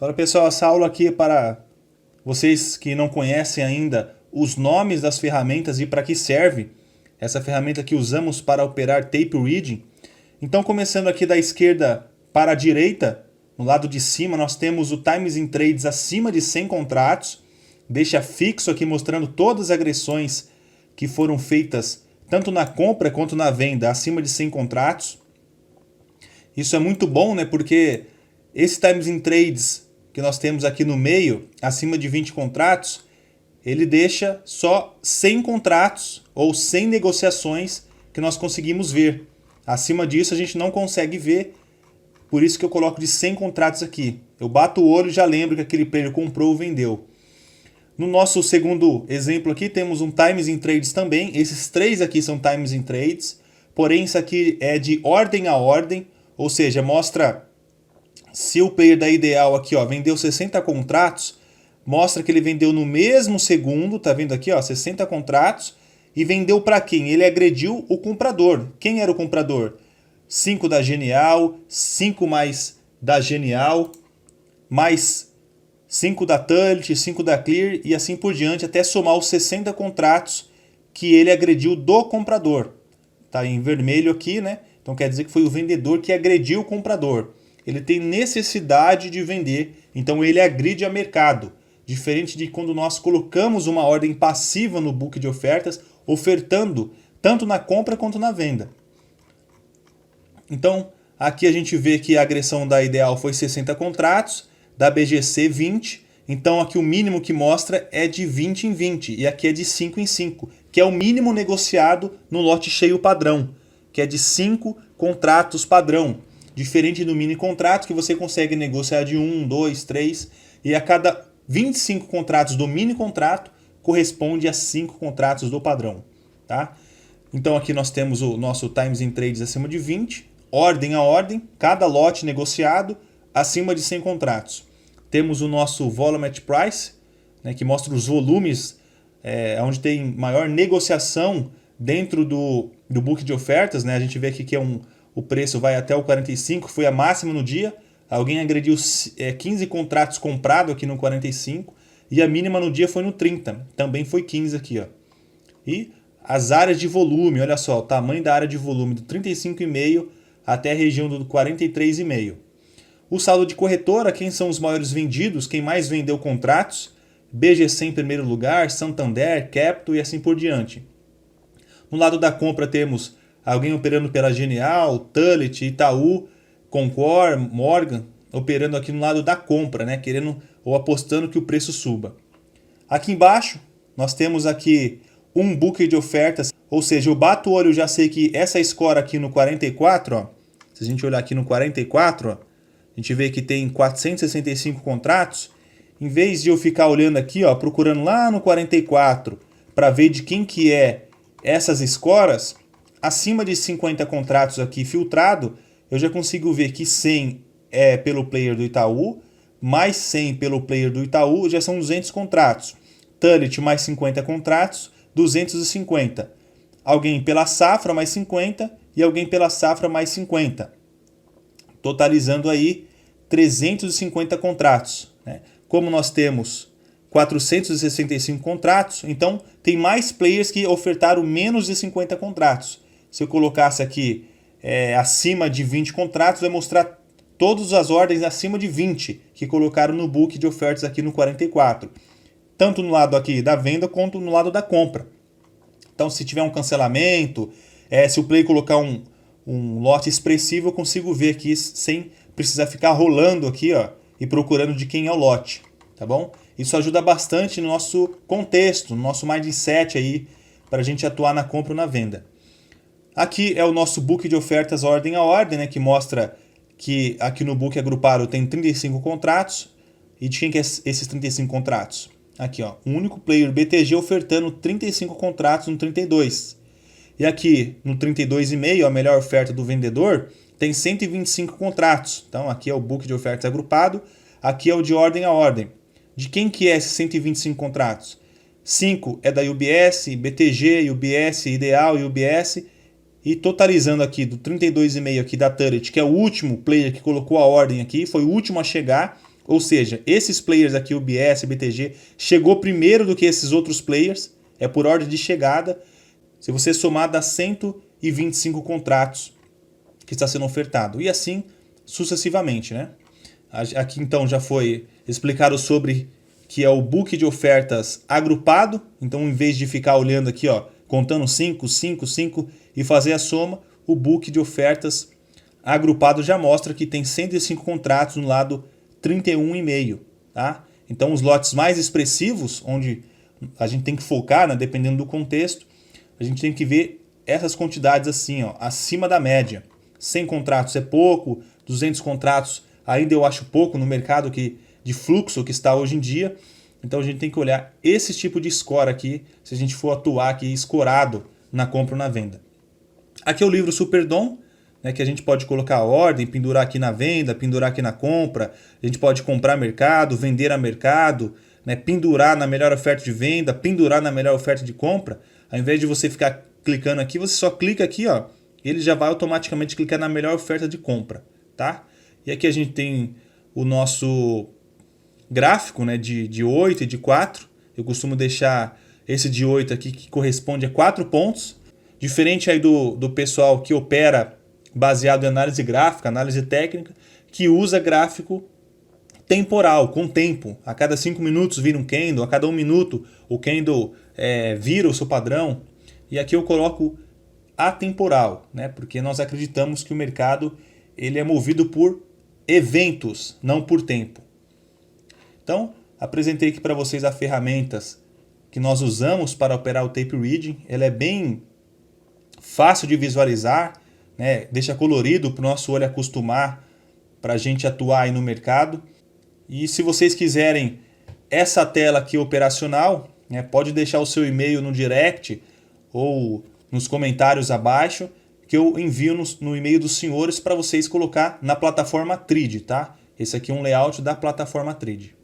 Fala pessoal, essa aula aqui é para vocês que não conhecem ainda os nomes das ferramentas e para que serve essa ferramenta que usamos para operar tape reading. Então, começando aqui da esquerda para a direita, no lado de cima nós temos o Times in Trades acima de 100 contratos, deixa fixo aqui mostrando todas as agressões que foram feitas tanto na compra quanto na venda acima de 100 contratos. Isso é muito bom, né? Porque esse Times in Trades que nós temos aqui no meio, acima de 20 contratos, ele deixa só 100 contratos ou 100 negociações que nós conseguimos ver. Acima disso a gente não consegue ver, por isso que eu coloco de 100 contratos aqui. Eu bato o olho e já lembro que aquele player comprou ou vendeu. No nosso segundo exemplo aqui temos um Times in Trades também. Esses três aqui são Times in Trades, porém isso aqui é de ordem a ordem, ou seja, mostra se o player da Ideal aqui ó, vendeu 60 contratos, mostra que ele vendeu no mesmo segundo, tá vendo aqui ó, 60 contratos, e vendeu para quem? Ele agrediu o comprador. Quem era o comprador? 5 da Genial, 5 mais da Genial, mais 5 da Tullett, 5 da Clear e assim por diante, até somar os 60 contratos que ele agrediu do comprador. Tá em vermelho aqui, né? Então quer dizer que foi o vendedor que agrediu o comprador. Ele tem necessidade de vender, então ele agride a mercado. Diferente de quando nós colocamos uma ordem passiva no book de ofertas, ofertando tanto na compra quanto na venda. Então, aqui a gente vê que a agressão da Ideal foi 60 contratos, da BGC 20. Então, aqui o mínimo que mostra é de 20 em 20 e aqui é de 5 em 5, que é o mínimo negociado no lote cheio padrão, que é de 5 contratos padrão. Diferente do mini contrato, que você consegue negociar de 1, 2, 3, e a cada 25 contratos do mini contrato corresponde a 5 contratos do padrão. Tá? Então aqui nós temos o nosso Times in Trades acima de 20, ordem a ordem, cada lote negociado acima de 100 contratos. Temos o nosso Volume at Price, né, que mostra os volumes, onde tem maior negociação dentro do book de ofertas. Né? A gente vê aqui que o preço vai até o 45, foi a máxima no dia. Alguém agrediu 15 contratos comprados aqui no 45 e a mínima no dia foi no 30. Também foi 15 aqui. Ó. E as áreas de volume, olha só, o tamanho da área de volume do 35,5 até a região do 43,5. O saldo de corretora, quem são os maiores vendidos, quem mais vendeu contratos, BGC em primeiro lugar, Santander, Capital e assim por diante. No lado da compra temos alguém operando pela Genial, Tullett, Itaú, Concor, Morgan, operando aqui no lado da compra, né? Querendo ou apostando que o preço suba. Aqui embaixo, nós temos aqui um book de ofertas, ou seja, eu bato o olho e já sei que essa score aqui no 44, ó, se a gente olhar aqui no 44, ó, a gente vê que tem 465 contratos. Em vez de eu ficar olhando aqui, ó, procurando lá no 44 para ver de quem que é essas scores, acima de 50 contratos aqui filtrado, eu já consigo ver que 100 é pelo player do Itaú, mais 100 pelo player do Itaú, já são 200 contratos. Tullett mais 50 contratos, 250. Alguém pela Safra mais 50 e alguém pela Safra mais 50. Totalizando aí 350 contratos. Né? Como nós temos 465 contratos, então tem mais players que ofertaram menos de 50 contratos. Se eu colocasse aqui acima de 20 contratos, vai mostrar todas as ordens acima de 20 que colocaram no book de ofertas aqui no 44. Tanto no lado aqui da venda quanto no lado da compra. Então, se tiver um cancelamento, se o player colocar um lote expressivo, eu consigo ver aqui sem precisar ficar rolando aqui ó, e procurando de quem é o lote. Tá bom? Isso ajuda bastante no nosso contexto, no nosso mindset aí, para a gente atuar na compra ou na venda. Aqui é o nosso book de ofertas ordem a ordem, né, que mostra que aqui no book agrupado tem 35 contratos. E de quem que é esses 35 contratos? Aqui, ó, um único player BTG ofertando 35 contratos no 32. E aqui no 32,5, a melhor oferta do vendedor, tem 125 contratos. Então aqui é o book de ofertas agrupado, aqui é o de ordem a ordem. De quem que é esses 125 contratos? 5 é da UBS, BTG, UBS, Ideal e UBS. E totalizando aqui do 32,5 aqui da Tullett, que é o último player que colocou a ordem aqui, foi o último a chegar, Ou seja, esses players aqui, o UBS, BTG, chegou primeiro do que esses outros players, é por ordem de chegada. Se você somar, dá 125 contratos que está sendo ofertado. E assim sucessivamente, né? Aqui então já foi explicado sobre que é o book de ofertas agrupado. Então, em vez de ficar olhando aqui, ó, contando 5, 5, 5 e fazer a soma, o book de ofertas agrupado já mostra que tem 105 contratos no lado 31,5, tá? Então, os lotes mais expressivos, onde a gente tem que focar, né, dependendo do contexto, a gente tem que ver essas quantidades assim, ó, acima da média. 100 contratos é pouco, 200 contratos ainda eu acho pouco no mercado de fluxo que está hoje em dia. Então a gente tem que olhar esse tipo de score aqui, se a gente for atuar aqui escorado na compra ou na venda. Aqui é o livro Superdom, né, que a gente pode colocar a ordem, pendurar aqui na venda, pendurar aqui na compra. A gente pode comprar mercado, vender a mercado, né, pendurar na melhor oferta de venda, pendurar na melhor oferta de compra. Ao invés de você ficar clicando aqui, você só clica aqui, ó, e ele já vai automaticamente clicar na melhor oferta de compra, tá? E aqui a gente tem o nosso gráfico, né, de 8 e de 4. Eu costumo deixar esse de 8 aqui, que corresponde a 4 pontos. Diferente aí do pessoal que opera baseado em análise gráfica, análise técnica, que usa gráfico temporal, com tempo. A cada 5 minutos vira um candle, a cada 1 minuto o candle vira o seu padrão. E aqui eu coloco atemporal, né? Porque nós acreditamos que o mercado ele é movido por eventos, não por tempo. Então, apresentei aqui para vocês as ferramentas que nós usamos para operar o tape reading. Ela é bem fácil de visualizar, né? Deixa colorido para o nosso olho acostumar para a gente atuar aí no mercado. E se vocês quiserem essa tela aqui operacional, né, pode deixar o seu e-mail no direct ou nos comentários abaixo, que eu envio no e-mail dos senhores para vocês colocar na plataforma Tride, tá? Esse aqui é um layout da plataforma Tride.